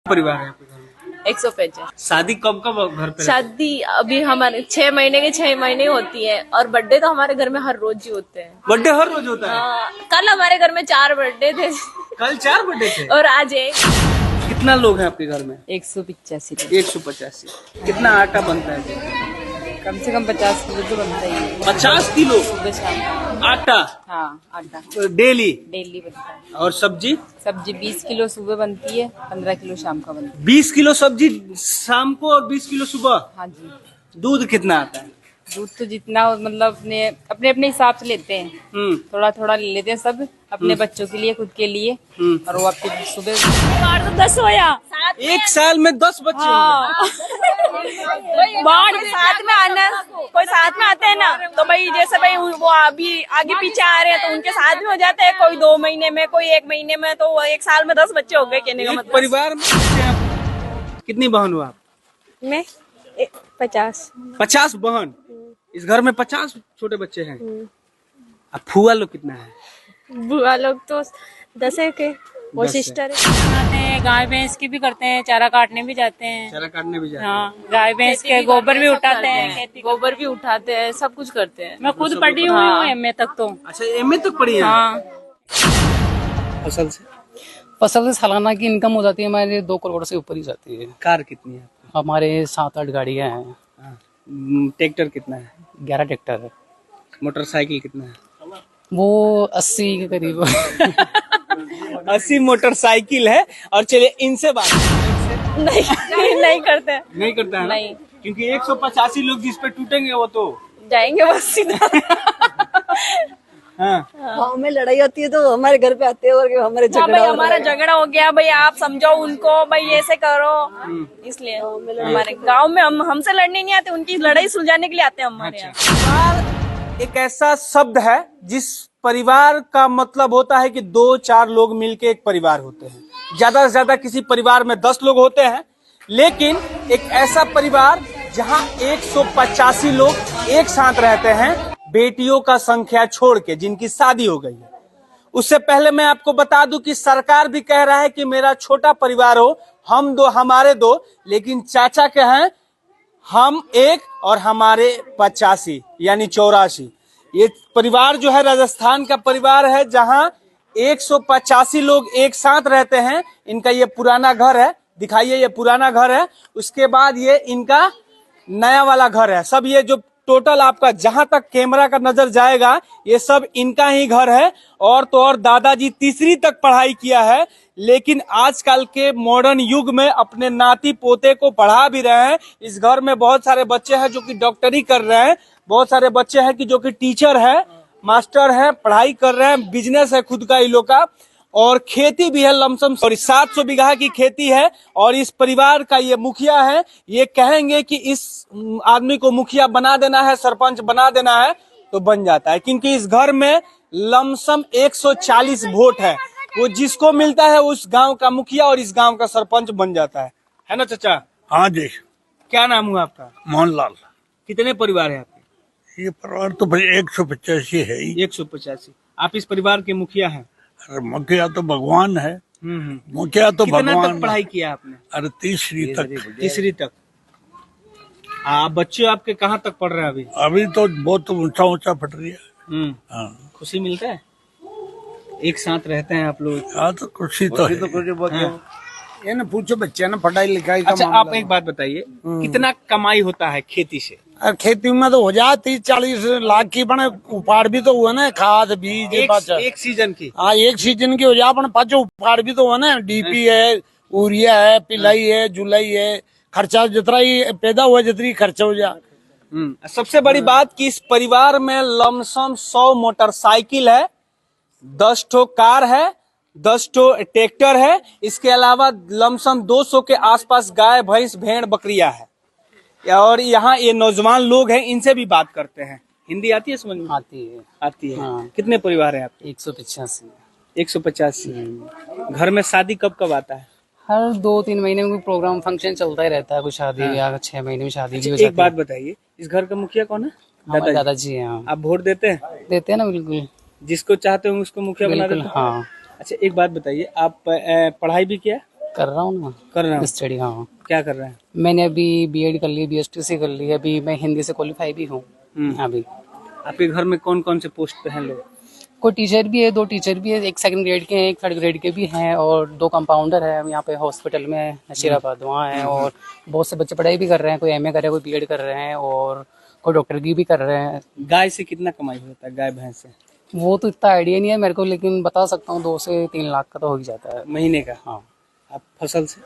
परिवार है आपके घर में? 150। शादी कब कब घर पे? शादी अभी हमारे 6 महीने के 6 महीने होती है और बर्थडे तो हमारे घर में हर रोज ही होते हैं। बर्थडे हर रोज होता है? हाँ, कल हमारे घर में 4 बर्थडे थे कल 4 बर्थडे थे और आज एक। कितना लोग हैं आपके घर में? 185। 185। कितना आटा बनता है? कम से कम 50 किलो तो बनता ही है। 50 किलो सुबह शाम। आटा? हाँ, आटा डेली? डेली बनता है। और सब्जी? सब्जी 20 किलो सुबह बनती है, 15 किलो शाम का बनता है। 20 किलो सब्जी शाम को और 20 किलो सुबह? हाँ जी। दूध कितना आता है? दूध तो जितना मतलब अपने अपने अपने हिसाब से लेते हैं, थोड़ा थोड़ा ले लेते हैं सब, अपने बच्चों के लिए, खुद के लिए। और वो आपके सुबह बाढ़ तो 10 होया एक साल में 10 बच्चे बाढ़ साथ में आना, कोई साथ में आते हैं ना तो भाई जैसे भाई वो अभी आगे पीछे आ रहे हैं तो उनके साथ में हो जाते हैं, कोई 2 महीने में, कोई 1 महीने में, तो वो एक साल में 10 बच्चे हो गए कहने का एक मतलब। परिवार में कितनी बहन हो आप? मैं 50। 50 बहन? इस घर में 50 छोटे बच्चे हैं। अब फुआ लोग कितना है? बुआ लोग तो 10 है के, वो 10 है। सिस्टर है। गाय भैंस की भी करते हैं, चारा काटने भी जाते हैं। चारा काटने भी जाते हैं? हाँ, गाय भैंस के गोबर भी उठाते हैं, गोबर भी उठाते हैं, सब कुछ करते हैं। मैं खुद पढ़ी हुई हूँ एमए तक तो। अच्छा, एमए तक पढ़ी है? हाँ। फसल से सालाना की इनकम हो जाती है हमारे 2 करोड़ से ऊपर ही जाती है। कार कितनी है? हमारे 7-8 गाड़ियां हैं। ट्रैक्टर कितना है? 11 ट्रैक्टर है। मोटरसाइकिल कितना है? वो 80 के करीब 80 मोटरसाइकिल है। और चलिए इनसे बात नहीं करते हैं। नहीं करता है ना? नहीं। क्योंकि 185 लोग जिस पे टूटेंगे वो तो जाएंगे बस सीधा। हाँ। गाँव में लड़ाई होती है तो हमारे घर पे आते हैं और हमारे हाँ झगड़ा भाई, हो हमारा झगड़ा हो गया भाई, आप समझाओ उनको भाई, ऐसे करो। इसलिए हमारे गांव में हम हमसे लड़ने नहीं आते, उनकी लड़ाई सुलझाने के लिए आते हैं हमारे यहाँ। परिवार एक ऐसा शब्द है जिस परिवार का मतलब होता है कि 2-4 लोग मिलके एक परिवार होते हैं। ज्यादा से ज्यादा किसी परिवार में 10 लोग होते हैं, लेकिन एक ऐसा परिवार जहां 185 लोग एक साथ रहते हैं, बेटियों का संख्या छोड़ के, जिनकी शादी हो गई है। उससे पहले मैं आपको बता दूं कि सरकार भी कह रहा है कि मेरा छोटा परिवार हो, हम 2 हमारे 2, लेकिन चाचा के हैं हम 1 और हमारे 85 यानी 84। ये परिवार जो है राजस्थान का परिवार है जहां 185 लोग एक साथ रहते हैं। इनका ये पुराना घर है, दिखाइए, ये पुराना घर है। उसके बाद ये इनका नया वाला घर है। सब ये जो टोटल आपका जहां तक कैमरा का नजर जाएगा ये सब इनका ही घर है। और तो और दादाजी तीसरी तक पढ़ाई किया है, लेकिन आजकल के मॉडर्न युग में अपने नाती पोते को पढ़ा भी रहे हैं। इस घर में बहुत सारे बच्चे हैं जो कि डॉक्टरी कर रहे हैं, बहुत सारे बच्चे हैं कि जो कि टीचर है, मास्टर है, पढ़ाई कर रहे हैं, बिजनेस है खुद का इन लोग का, और खेती भी है लमसम। और 700 बीघा की खेती है। और इस परिवार का ये मुखिया है। ये कहेंगे कि इस आदमी को मुखिया बना देना है, सरपंच बना देना है, तो बन जाता है। क्योंकि इस घर में लमसम 140 वोट है। वो जिसको मिलता है उस गांव का मुखिया और इस गांव का सरपंच बन जाता है ना चाचा? हाँ जी। क्या नाम हुआ आपका? मोहनलाल। कितने परिवार है आपके? ये परिवार तो भाई 185 है ही। 185। आप इस परिवार के मुखिया हैं? अरे मुखिया तो भगवान है। मुखिया तो कितना भगवान तक पढ़ाई किया आपने? अरे तीसरी तक। तीसरी तक। बच्चे आपके कहाँ तक पढ़ रहे हैं अभी? अभी तो बहुत ऊंचा ऊंचा पढ़ रही है। हाँ। खुशी मिलता है? एक साथ रहते हैं आप लोग? हाँ तो खुशी तो है। ये ना पूछो बच्चे ना पढ़ाई लिखाई का अच्छा, मामला। आप एक बात बताइए, कितना कमाई होता है खेती से? और खेती में तो हो जाए 30-40 लाख की, बने उपाड़ भी तो हुआ ना, खाद बीज एक सीजन की? हाँ, एक सीजन की हो जाए, अपन पाँच उपाड़ भी तो हुआ ना, डीपी है, यूरिया है, पिलाई है, जुलाई है, खर्चा जितना ही पैदा हुआ जितनी खर्चा हो जाए। सबसे बड़ी बात कि इस परिवार में लमसम 100 मोटरसाइकिल है, 10 ठो कार है, 10 ठो ट्रैक्टर है। इसके अलावा लमसम 200 के आसपास गाय, भैंस, भेड़, बकरियां है। और यहाँ ये नौजवान लोग हैं, इनसे भी बात करते हैं। हिंदी आती है समझ में? आती है। हाँ। कितने परिवार है आपके? 185। 185। घर में शादी कब कब आता है? हर 2-3 महीने में कोई प्रोग्राम फंक्शन चलता ही रहता है, कोई शादी या 6 महीने में शादी भी हो जाती है। एक बात बताइए, इस घर का मुखिया कौन है? हमारे दादाजी हैं। आप वोट देते हैं? देते हैं ना, बिल्कुल। जिसको चाहते हो उसको मुखिया बना देते बिल्कुल, हैं? हाँ। अच्छा, एक बात बताइए, आप पढ़ाई भी किया? कर रहा हूँ ना, कर रहे हो? स्टडी। हाँ, क्या कर रहे हैं? मैंने अभी बीएड कर ली, बीएसटीसी कर ली, अभी मैं हिंदी से क्वालिफाई भी हूँ। अभी आपके घर में कौन कौन से पोस्ट पे हैं लोग? कोई टीचर भी है, 2 टीचर भी है, एक 2nd ग्रेड के हैं, एक 3rd ग्रेड के भी हैं, और 2 कंपाउंडर है यहाँ पे हॉस्पिटल में नशीराबाद, वहाँ है। और बहुत से बच्चे पढ़ाई भी कर रहे हैं, कोई एमए कर रहे हैं, कोई बीएड कर रहे हैं, और कोई डॉक्टर की भी कर रहे हैं। गाय से कितना कमाई होता है, गाय भैंस से वो तो इतना आइडिया नहीं है मेरे को, लेकिन बता सकता हूँ 2 से 3 लाख का तो हो ही जाता है महीने का? हाँ। आप फसल से?